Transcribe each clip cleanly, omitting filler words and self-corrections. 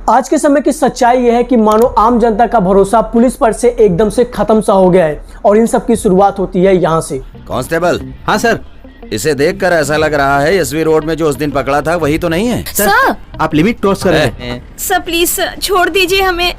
आज के समय की सच्चाई यह है कि मानो आम जनता का भरोसा पुलिस पर से एकदम से खत्म सा हो गया है और इन सब की शुरुआत होती है यहाँ से। कांस्टेबल। हाँ सर। इसे देखकर ऐसा लग रहा है एसवी रोड में जो उस दिन पकड़ा था वही तो नहीं है। सर आप लिमिट क्रॉस कर रहे हैं। सर प्लीज सर छोड़ दीजिए हमें।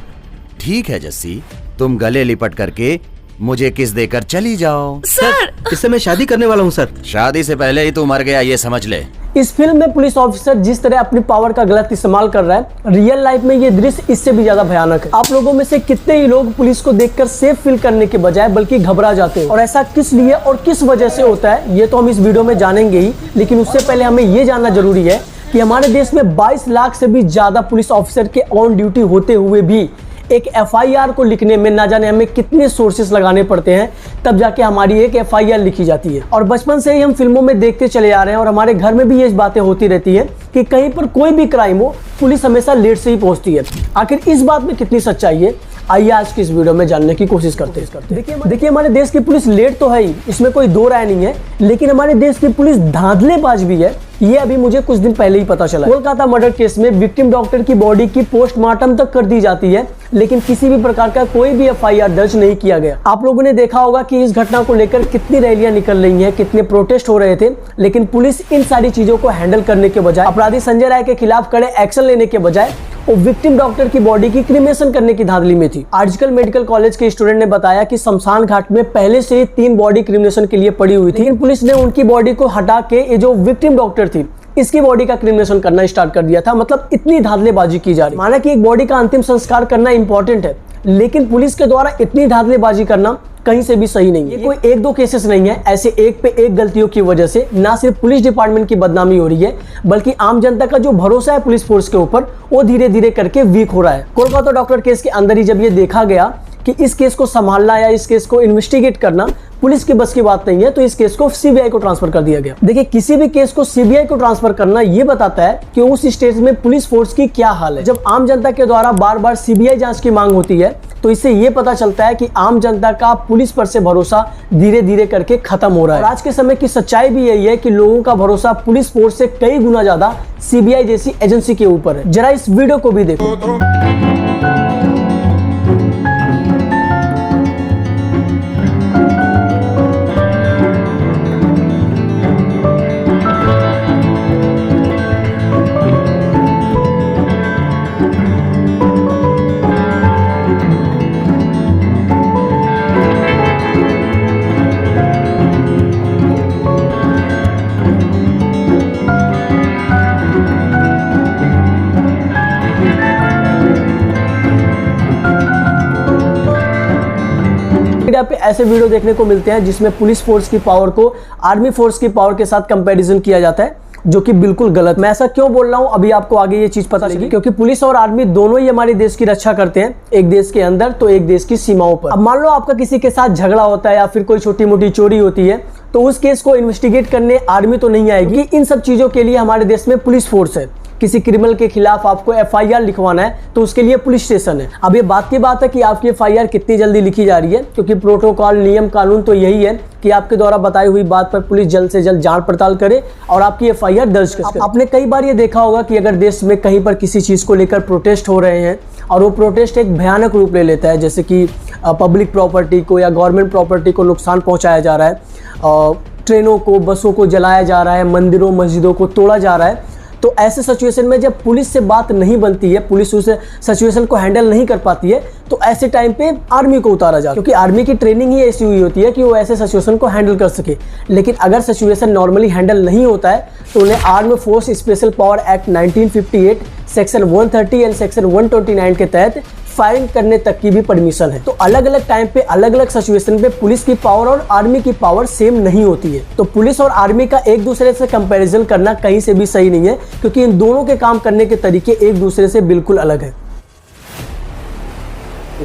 ठीक है जस्सी, तुम गले लिपट करके मुझे किस देकर चली जाओ। सर इससे मैं शादी करने वाला हूँ सर। शादी से पहले ही तू मर गया, ये समझ ले। इस फिल्म में पुलिस ऑफिसर जिस तरह अपनी पावर का गलत इस्तेमाल कर रहा है, रियल लाइफ में ये दृश्य इससे भी ज्यादा भयानक है। आप लोगों में से कितने ही लोग पुलिस को देखकर सेफ फील करने के बजाय बल्कि घबरा जाते हैं, और ऐसा किस लिए और किस वजह से होता है ये तो हम इस वीडियो में जानेंगे ही। लेकिन उससे पहले हमें ये जानना जरूरी है कि हमारे देश में 22 लाख से भी ज्यादा पुलिस ऑफिसर के ऑन ड्यूटी होते हुए भी एक एफआईआर को लिखने में ना जाने हमें कितने सोर्सेस लगाने पड़ते हैं, तब जाके हमारी एक एफआईआर लिखी जाती है। और बचपन से ही हम फिल्मों में देखते चले आ रहे हैं और हमारे घर में भी ये बातें होती रहती है कि कहीं पर कोई भी क्राइम हो पुलिस हमेशा लेट से ही पहुंचती है। आखिर इस बात में कितनी सच्चाई है, आइए आज की इस वीडियो में जानने की कोशिश करते हैं। देखिए हमारे देश की पुलिस लेट तो है ही, इसमें कोई दो राय नहीं है, लेकिन हमारे देश की पुलिस धांधलेबाज भी है। ये अभी मुझे कुछ दिन पहले ही पता चला। कोलकाता मर्डर केस में विक्टिम डॉक्टर की बॉडी की पोस्टमार्टम तक कर दी जाती है, लेकिन किसी भी प्रकार का कोई भी एफआईआर दर्ज नहीं किया गया। आप लोगों ने देखा होगा कि इस घटना को लेकर कितनी रैलियां निकल रही हैं, कितने प्रोटेस्ट हो रहे थे, लेकिन पुलिस इन सारी चीजों को हैंडल करने के बजाय, अपराधी संजय राय के खिलाफ कड़े एक्शन लेने के बजाय वो विक्टिम डॉक्टर की बॉडी की क्रीमेशन करने की धांधली में थी। आर्जिकल मेडिकल कॉलेज के स्टूडेंट ने बताया कि शमशान घाट में पहले से ही 3 बॉडी क्रीमेशन के लिए पड़ी हुई थी, लेकिन पुलिस ने उनकी बॉडी को हटा के ये जो विक्टिम डॉक्टर थी इसकी बॉडी का क्रीमेशन करना स्टार्ट कर दिया था। मतलब इतनी धांधलेबाजी की जा रही। माना कि एक बॉडी का अंतिम संस्कार करना इंपॉर्टेंट है, लेकिन पुलिस के द्वारा इतनी धांधलेबाजी करना कहीं से भी सही नहीं है। ये कोई एक दो केसेस नहीं है, ऐसे एक पे एक गलतियों की वजह से ना सिर्फ पुलिस डिपार्टमेंट की बदनामी हो रही है, बल्कि आम जनता का जो भरोसा है पुलिस फोर्स के ऊपर वो धीरे धीरे करके वीक हो रहा है। कोलकाता डॉक्टर केस के अंदर ही जब ये देखा गया कि इस केस को संभालना या इस केस को इन्वेस्टिगेट करना पुलिस की बस की बात नहीं है, तो इस केस को सीबीआई को ट्रांसफर कर दिया गया। देखिए किसी भी केस को सीबीआई को ट्रांसफर करना ये बताता है कि उस स्टेज में पुलिस फोर्स की क्या हाल है। जब आम जनता के द्वारा बार बार सीबीआई जांच की मांग होती है तो इससे ये पता चलता है कि आम जनता का पुलिस पर से भरोसा धीरे धीरे करके खत्म हो रहा है। और आज के समय की सच्चाई भी यही है कि लोगों का भरोसा पुलिस फोर्स से कई गुना ज्यादा सीबीआई जैसी एजेंसी के ऊपर है। जरा इस वीडियो को भी देखो। मीडिया पे ऐसे वीडियो देखने को मिलते हैं जिसमें पुलिस फोर्स की पावर को आर्मी फोर्स की पावर के साथ कंपैरिजन किया जाता है, जो कि बिल्कुल गलत। मैं ऐसा क्यों बोल रहा हूं अभी आपको आगे ये चीज पता चलेगी, क्योंकि पुलिस और आर्मी दोनों ही हमारे देश की रक्षा करते हैं, एक देश के अंदर तो एक देश की सीमाओं पर। अब मान लो आपका किसी के साथ झगड़ा होता है या फिर कोई छोटी मोटी चोरी होती है, तो उस केस को इन्वेस्टिगेट करने आर्मी तो नहीं आएगी। इन सब चीजों के लिए हमारे देश में पुलिस फोर्स है। किसी क्रिमिनल के खिलाफ आपको एफआईआर लिखवाना है तो उसके लिए पुलिस स्टेशन है। अब ये बात की बात है कि आपकी एफआईआर कितनी जल्दी लिखी जा रही है, क्योंकि प्रोटोकॉल नियम कानून तो यही है कि आपके द्वारा बताई हुई बात पर पुलिस जल्द से जल्द जांच पड़ताल करे और आपकी एफआईआर दर्ज करे। आपने कई बार ये देखा होगा कि अगर देश में कहीं पर किसी चीज को लेकर प्रोटेस्ट हो रहे हैं और वो प्रोटेस्ट एक भयानक रूप ले लेता है, जैसे कि पब्लिक प्रॉपर्टी को या गवर्नमेंट प्रॉपर्टी को नुकसान पहुंचाया जा रहा है, ट्रेनों को बसों को जलाया जा रहा है, मंदिरों मस्जिदों को तोड़ा जा रहा है, तो ऐसे सिचुएशन में जब पुलिस से बात नहीं बनती है, पुलिस उस सिचुएशन को हैंडल नहीं कर पाती है, तो ऐसे टाइम पे आर्मी को उतारा जाता है, क्योंकि आर्मी की ट्रेनिंग ही ऐसी हुई होती है कि वो ऐसे सिचुएशन को हैंडल कर सके। लेकिन अगर सिचुएशन नॉर्मली हैंडल नहीं होता है तो उन्हें arm force special power act 1958 section 130 and section 129 के तहत फायरिंग करने तक की भी परमिशन है। तो अलग अलग टाइम पे अलग अलग सिचुएशन पे पुलिस की पावर और आर्मी की पावर सेम नहीं होती है। तो पुलिस और आर्मी का एक दूसरे से कंपैरिजन करना कहीं से भी सही नहीं है, क्योंकि इन दोनों के काम करने के तरीके एक दूसरे से बिल्कुल अलग है।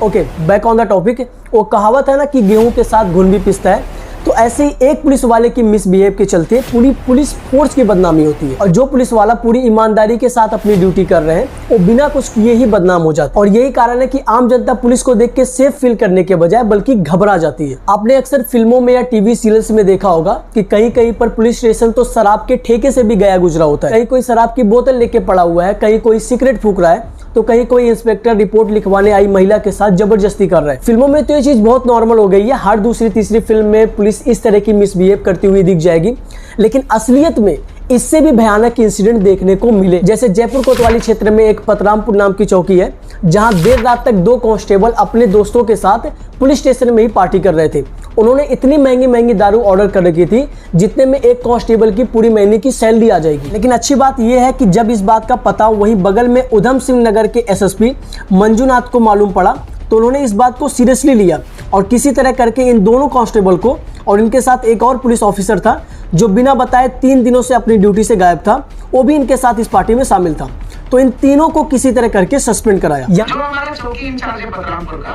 Okay, back on the topic. वो कहावत है ना कि गेहूं के साथ घुन भी पिसता है, तो ऐसे ही एक पुलिस वाले की मिसबिहेव के चलते पूरी पुलिस फोर्स की बदनामी होती है, और जो पुलिस वाला पूरी ईमानदारी के साथ अपनी ड्यूटी कर रहे हैं वो बिना कुछ किए ही बदनाम हो जाता है। और यही कारण है कि आम जनता पुलिस को देख के सेफ फील करने के बजाय बल्कि घबरा जाती है। आपने अक्सर फिल्मों में या टीवी सीरियल्स में देखा होगा कि कहीं कहीं पर पुलिस स्टेशन तो शराब के ठेके से भी गया गुजरा होता है। कहीं कोई शराब की बोतल लेके पड़ा हुआ है, कहीं कोई सिगरेट फूंक रहा है, तो कहीं कोई इंस्पेक्टर रिपोर्ट लिखवाने आई महिला के साथ जबरदस्ती कर रहा है। फिल्मों में तो ये चीज बहुत नॉर्मल हो गई है, हर दूसरी तीसरी फिल्म में पुलिस इस तरह की मिसबिहेव करती हुई दिख जाएगी, लेकिन असलियत में इससे भी भयानक इंसिडेंट देखने को मिले। जैसे जयपुर कोतवाली क्षेत्र में एक पतरामपुर नाम की चौकी है, जहां देर रात तक 2 कांस्टेबल अपने दोस्तों के साथ पुलिस स्टेशन में ही पार्टी कर रहे थे। उन्होंने इतनी महंगी महंगी दारू ऑर्डर कर रखी थी जितने में एक कांस्टेबल की पूरी महीने की सैलरी आ जाएगी। लेकिन अच्छी बात यह है कि जब इस बात का पता वहीं बगल में उधम सिंह नगर के एसएसपी मंजूनाथ को मालूम पड़ा तो उन्होंने इस बात को सीरियसली लिया और किसी तरह करके इन दोनों कांस्टेबल को और इनके साथ एक और पुलिस ऑफिसर था जो बिना बताए 3 दिनों से अपनी ड्यूटी से गायब था, वो भी इनके साथ इस पार्टी में शामिल था। तो इन तीनों को किसी तरह करके सस्पेंड कराया। जो हमारा चौकी इंचार्ज है बलरामपुर का,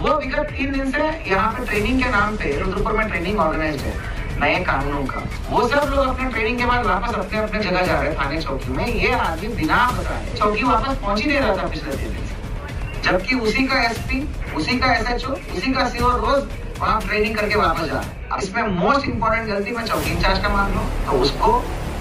वो विगत 3 दिन से यहाँ पे ट्रेनिंग के नाम पे रुद्रपुर में ट्रेनिंग ऑर्गेनाइज है नए कानूनों का। वो सब लोग अपने ट्रेनिंग के बाद वापस अपने अपने जगह जा रहे हैं थाने चौकी में। ये आदमी बिना बताए चौकी वापस पहुंच ही नहीं रहा था पिछले 3 दिन से, जबकि उसी का एसपी, उसी का एसएचओ, उसी का सीओ रोज वहाँ ट्रेनिंग करके वापस जा रहे हैं। इसमें मोस्ट इंपॉर्टेंट गलती मैं चौकी इंचार्ज का मान लूँ तो उसको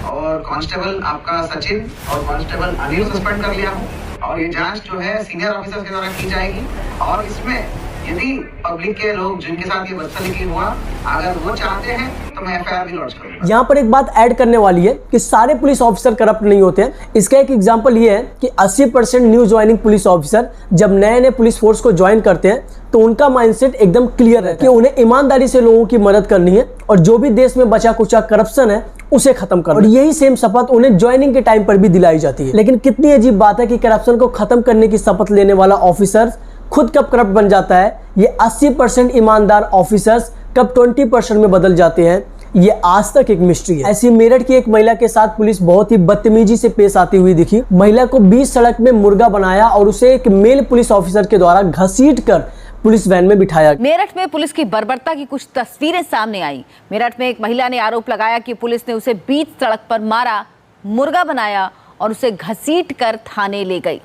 और कांस्टेबल आपका सचिन और कांस्टेबल अनिल सस्पेंड कर लिया हूँ और ये जांच जो है सीनियर ऑफिसर के द्वारा की जाएगी। और इसमें यदि पब्लिक के लोग जिनके साथ ये बदसलूकी हुआ अगर वो चाहते हैं तो मैं एफआईआर भी लॉन्च करूंगा। यहाँ पर एक बात ऐड करने वाली है कि सारे पुलिस ऑफिसर करप्ट नहीं होते हैं। इसका एक एग्जांपल ये है कि 80% न्यू ज्वाइनिंग पुलिस ऑफिसर जब नए नए पुलिस फोर्स को ज्वाइन करते हैं तो उनका माइंडसेट एकदम क्लियर रहता है कि उन्हें ईमानदारी से लोगों की मदद करनी है और जो भी देश में बचा कुचा करप्शन है उसे खत्म करना। और यही सेम शपथ उन्हें ज्वाइनिंग के टाइम पर भी दिलाई जाती है। लेकिन कितनी अजीब बात है कि करप्शन को खत्म करने की शपथ लेने वाला ऑफिसर खुद कब करप्ट बन जाता है, ये 80% ईमानदार ऑफिसर्स कब 20% में बदल जाते हैं, ये आज तक एक मिस्ट्री है। ऐसी मेरठ की एक महिला के साथ पुलिस बहुत ही बदतमीजी से पेश आती हुई दिखी। महिला को बीच सड़क में मुर्गा बनाया और उसे एक मेल पुलिस ऑफिसर के द्वारा घसीटकर पुलिस वैन में बिठाया। मेरठ में पुलिस की बर्बरता की कुछ तस्वीरें सामने आई। मेरठ में एक महिला ने आरोप लगाया कि पुलिस ने उसे बीच सड़क पर मारा, मुर्गा बनाया और उसे घसीटकर थाने ले गई।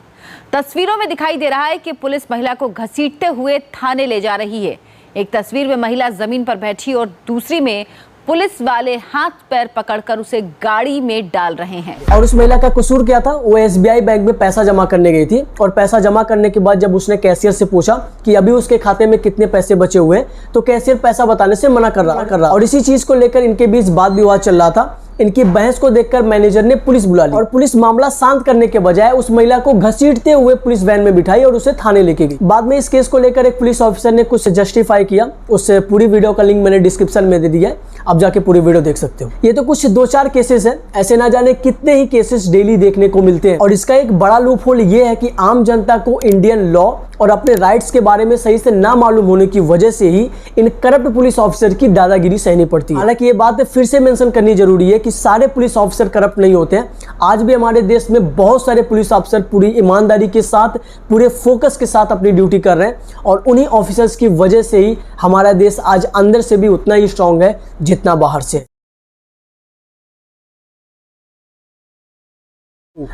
तस्वीरों में दिखाई दे रहा है कि पुलिस महिला को घसीटते हुए थाने ले जा रही है। एक तस्वीर में महिला जमीन पर बैठी और दूसरी में पुलिस वाले हाथ पैर पकड़कर उसे गाड़ी में डाल रहे हैं। और उस महिला का कसूर क्या था? वो एसबीआई बैंक में पैसा जमा करने गई थी और पैसा जमा करने के बाद जब उसने कैशियर से पूछा कि अभी उसके खाते में कितने पैसे बचे हुए हैं तो कैशियर पैसा बताने से मना कर रहा और इसी चीज को लेकर इनके बीच वाद विवाद चल रहा था। इनकी बहस को देखकर मैनेजर ने पुलिस बुला ली और पुलिस मामला शांत करने के बजाय उस महिला को घसीटते हुए पुलिस वैन में बिठाई और उसे थाने लेके गई। बाद में इस केस को लेकर एक पुलिस ऑफिसर ने कुछ जस्टिफाई किया, उस पूरी वीडियो का लिंक मैंने डिस्क्रिप्शन में दे दिया है, आप जाके पूरी वीडियो देख सकते हो। ये तो कुछ 2-4 केसेस हैं, ऐसे ना जाने कितने ही केसेस डेली देखने को मिलते हैं। और इसका एक बड़ा लूप होल ये है कि आम जनता को इंडियन लॉ और अपने राइट्स के बारे में सही से ना मालूम होने की वजह से ही इन करप्ट पुलिस ऑफिसर की दादागिरी सहनी पड़ती है। हालांकि ये बात फिर से मेंशन करनी जरूरी है कि सारे पुलिस ऑफिसर करप्ट नहीं होते हैं। आज भी हमारे देश में बहुत सारे पुलिस ऑफिसर पूरी ईमानदारी के साथ, पूरे फोकस के साथ अपनी ड्यूटी कर रहे हैं और उन्हीं ऑफिसर्स की वजह से ही हमारा देश आज अंदर से भी उतना ही स्ट्रांग है जितना बाहर से।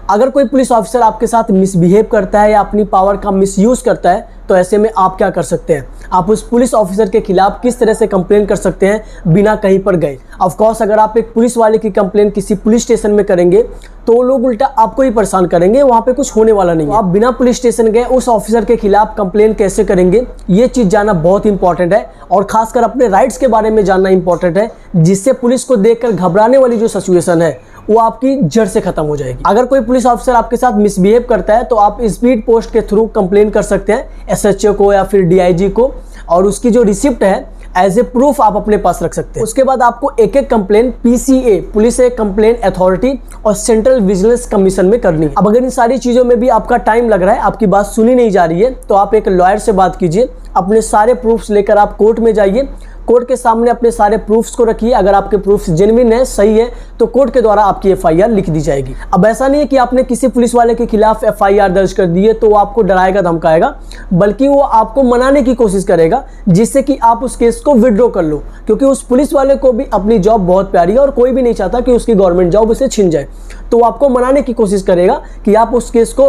अगर कोई पुलिस ऑफिसर आपके साथ मिसबिहेव करता है या अपनी पावर का मिसयूज करता है तो ऐसे में आप क्या कर सकते हैं? आप उस पुलिस ऑफिसर के खिलाफ किस तरह से कंप्लेन कर सकते हैं बिना कहीं पर गए? ऑफ कोर्स अगर आप एक पुलिस वाले की कंप्लेन किसी पुलिस स्टेशन में करेंगे तो लोग उल्टा आपको ही परेशान करेंगे, वहां पे कुछ होने वाला नहीं है। आप बिना पुलिस स्टेशन गए उस ऑफिसर के खिलाफ कंप्लेन कैसे करेंगे, ये चीज जानना बहुत इंपॉर्टेंट है और खासकर अपने राइट्स के बारे में जानना इंपॉर्टेंट है, जिससे पुलिस को देखकर घबराने वाली जो सिचुएशन है वो आपकी जड़ से खत्म हो जाएगी। अगर कोई पुलिस ऑफिसर आपके साथ मिसबिहेव करता है तो आप स्पीड पोस्ट के थ्रू कंप्लेन कर सकते हैं एसएचओ को या फिर डीआईजी को, और उसकी जो रिसिप्ट है एज ए प्रूफ आप अपने पास रख सकते हैं। उसके बाद आपको एक एक complain PCA, police complain authority और सेंट्रल विजिलेंस कमीशन में करनी है। अब अगर इन सारी चीजों में भी आपका टाइम लग रहा है, आपकी बात सुनी नहीं जा रही है, तो आप एक लॉयर से बात कीजिए, अपने सारे प्रूफ्स लेकर आप कोर्ट में जाइए, कोर्ट के सामने अपने सारे प्रूफ्स को रखिए। अगर आपके प्रूफ्स जेन्युइन है, सही है, तो कोर्ट के द्वारा आपकी एफआईआर लिख दी जाएगी। अब ऐसा नहीं है कि आपने किसी पुलिस वाले के खिलाफ एफआईआर दर्ज कर दी है तो वो आपको डराएगा धमकाएगा, बल्कि वो आपको मनाने की कोशिश करेगा जिससे कि आप उस केस को विड्रॉ कर लो, क्योंकि उस पुलिस वाले को भी अपनी जॉब बहुत प्यारी है और कोई भी नहीं चाहता कि उसकी गवर्नमेंट जॉब उसे छिन जाए। तो वो आपको मनाने की कोशिश करेगा कि आप उस केस को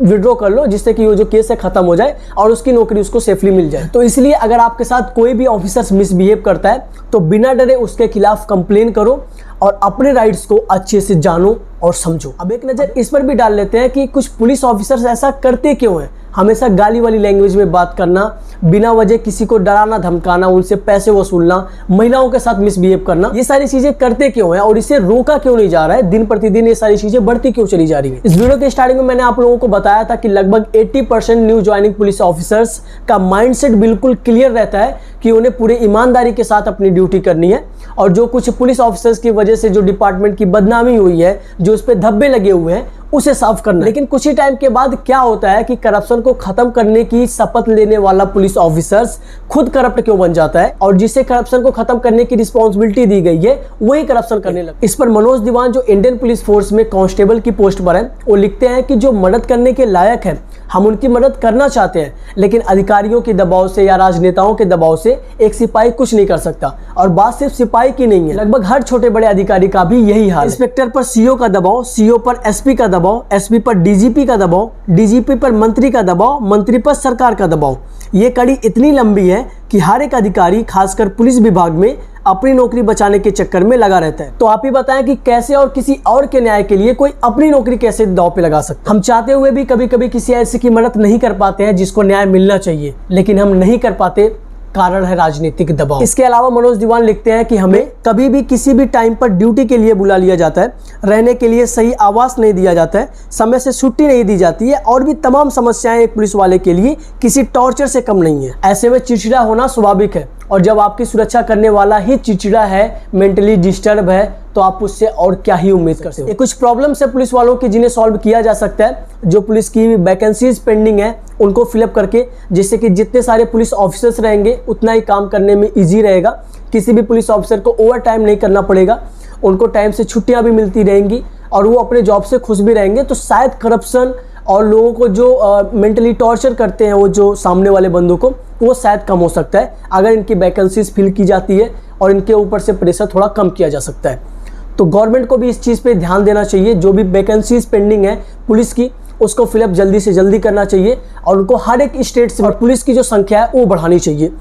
विड्रॉ कर लो, जिससे कि वो जो केस है खत्म हो जाए और उसकी नौकरी उसको सेफली मिल जाए। तो इसलिए अगर आपके साथ कोई भी ऑफिसर मिसबिहेव करता है तो बिना डरे उसके खिलाफ कंप्लेन करो और अपने राइट्स को अच्छे से जानो और समझो। अब एक नजर इस पर भी डाल लेते हैं कि कुछ पुलिस ऑफिसर्स ऐसा करते क्यों हैं। हमेशा गाली वाली लैंग्वेज में बात करना, बिना वजह किसी को डराना धमकाना, उनसे पैसे वसूलना, महिलाओं के साथ मिसबिहेव करना, ये सारी चीजें करते क्यों हैं और इसे रोका क्यों नहीं जा रहा है। दिन प्रतिदिन ये सारी चीजें बढ़ती क्यों चली जा रही है। इस वीडियो के स्टार्टिंग में मैंने आप लोगों को बताया था कि लगभग 80% न्यू ज्वाइनिंग पुलिस ऑफिसर्स का माइंडसेट बिल्कुल क्लियर रहता है कि उन्हें पूरे ईमानदारी के साथ अपनी ड्यूटी करनी है, और जो कुछ पुलिस ऑफिसर्स की वजह से जो डिपार्टमेंट की बदनामी हुई है, जो उस पर धब्बे लगे हुए हैं, उसे साफ करना। लेकिन कुछ ही टाइम के बाद क्या होता है कि करप्शन को खत्म करने की शपथ लेने वाला पुलिस ऑफिसर्स खुद करप्ट क्यों बन जाता है, और जिसे करप्शन को खत्म करने की रिस्पॉन्सिबिलिटी दी गई है वही करप्शन करने लगता है। इस पर मनोज दीवान जो इंडियन पुलिस फोर्स में कांस्टेबल की पोस्ट पर है, वो लिखते हैं कि जो मदद करने के लायक है हम उनकी मदद करना चाहते हैं, लेकिन अधिकारियों के दबाव से या राजनेताओं के दबाव से एक सिपाही कुछ नहीं कर सकता। और बात सिर्फ सिपाही की नहीं है, लगभग हर छोटे बड़े अधिकारी का भी यही हाल है। इंस्पेक्टर पर सीओ का दबाव, सीओ पर एसपी का दबाव, एसपी पर डीजीपी का दबाव, डीजीपी पर मंत्री का दबाव, मंत्री पर सरकार का दबाव। ये कड़ी इतनी लंबी है कि हर एक अधिकारी खासकर पुलिस विभाग में अपनी नौकरी बचाने के चक्कर में लगा रहता है। तो आप ही बताएं कि कैसे और किसी और के न्याय के लिए कोई अपनी नौकरी कैसे दांव पे लगा सकता है। हम चाहते हुए भी कभी कभी किसी ऐसे की मदद नहीं कर पाते हैं जिसको न्याय मिलना चाहिए, लेकिन हम नहीं कर पाते, कारण है राजनीतिक दबाव। इसके अलावा मनोज दीवान लिखते हैं कि हमें कभी भी किसी भी टाइम पर ड्यूटी के लिए बुला लिया जाता है, रहने के लिए सही आवास नहीं दिया जाता है, समय से छुट्टी नहीं दी जाती है, और भी तमाम समस्याएं एक पुलिस वाले के लिए किसी टॉर्चर से कम नहीं है। ऐसे में चिड़चिड़ा होना स्वाभाविक है, और जब आपकी सुरक्षा करने वाला ही चिड़चिड़ा है, मेंटली डिस्टर्ब है, तो आप उससे और क्या ही उम्मीद करते हो। ये कुछ प्रॉब्लम्स है पुलिस वालों की जिन्हें सॉल्व किया जा सकता है। जो पुलिस की वैकेंसीज पेंडिंग है उनको फिलअप करके, जिससे कि जितने सारे पुलिस ऑफिसर्स रहेंगे उतना ही काम करने में ईजी रहेगा। किसी भी पुलिस ऑफिसर को ओवर टाइम नहीं करना पड़ेगा, उनको टाइम से छुट्टियां भी मिलती रहेंगी, और वो अपने जॉब से खुश भी रहेंगे। तो शायद करप्शन और लोगों को जो मेंटली टॉर्चर करते हैं वो जो सामने वाले बंदों को, वो शायद कम हो सकता है अगर इनकी वैकेंसीज फिल की जाती है और इनके ऊपर से प्रेशर थोड़ा कम किया जा सकता है। तो गवर्नमेंट को भी इस चीज़ पे ध्यान देना चाहिए। जो भी वैकेंसीज पेंडिंग है पुलिस की, उसको फिलअप जल्दी से जल्दी करना चाहिए, और उनको हर एक स्टेट से और पुलिस की जो संख्या है वो बढ़ानी चाहिए।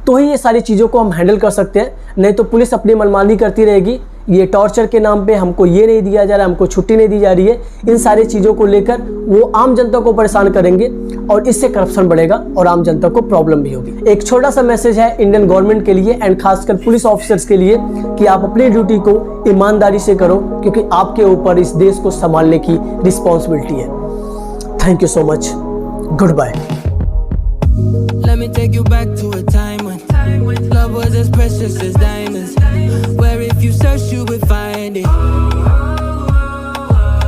तो ही ये सारी चीज़ों को हम हैंडल कर सकते हैं। नहीं तो पुलिस अपनी मनमानी करती रहेगी, ये टॉर्चर के नाम पे हमको ये नहीं दिया जा रहा है, हमको छुट्टी नहीं दी जा रही है, इन सारी चीज़ों को लेकर वो आम जनता को परेशान करेंगे, और इससे करप्शन बढ़ेगा और आम जनता को प्रॉब्लम भी होगी। एक छोटा सा मैसेज है इंडियन गवर्नमेंट के लिए एंड खासकर पुलिस ऑफिसर्स के लिए कि आप अपनी ड्यूटी को ईमानदारी से करो, क्योंकि आपके ऊपर इस देश को संभालने की रिस्पॉन्सिबिलिटी है। Thank you so much, goodbye. Let me take you back to a time when love was as precious as diamonds, where if you search you would find it.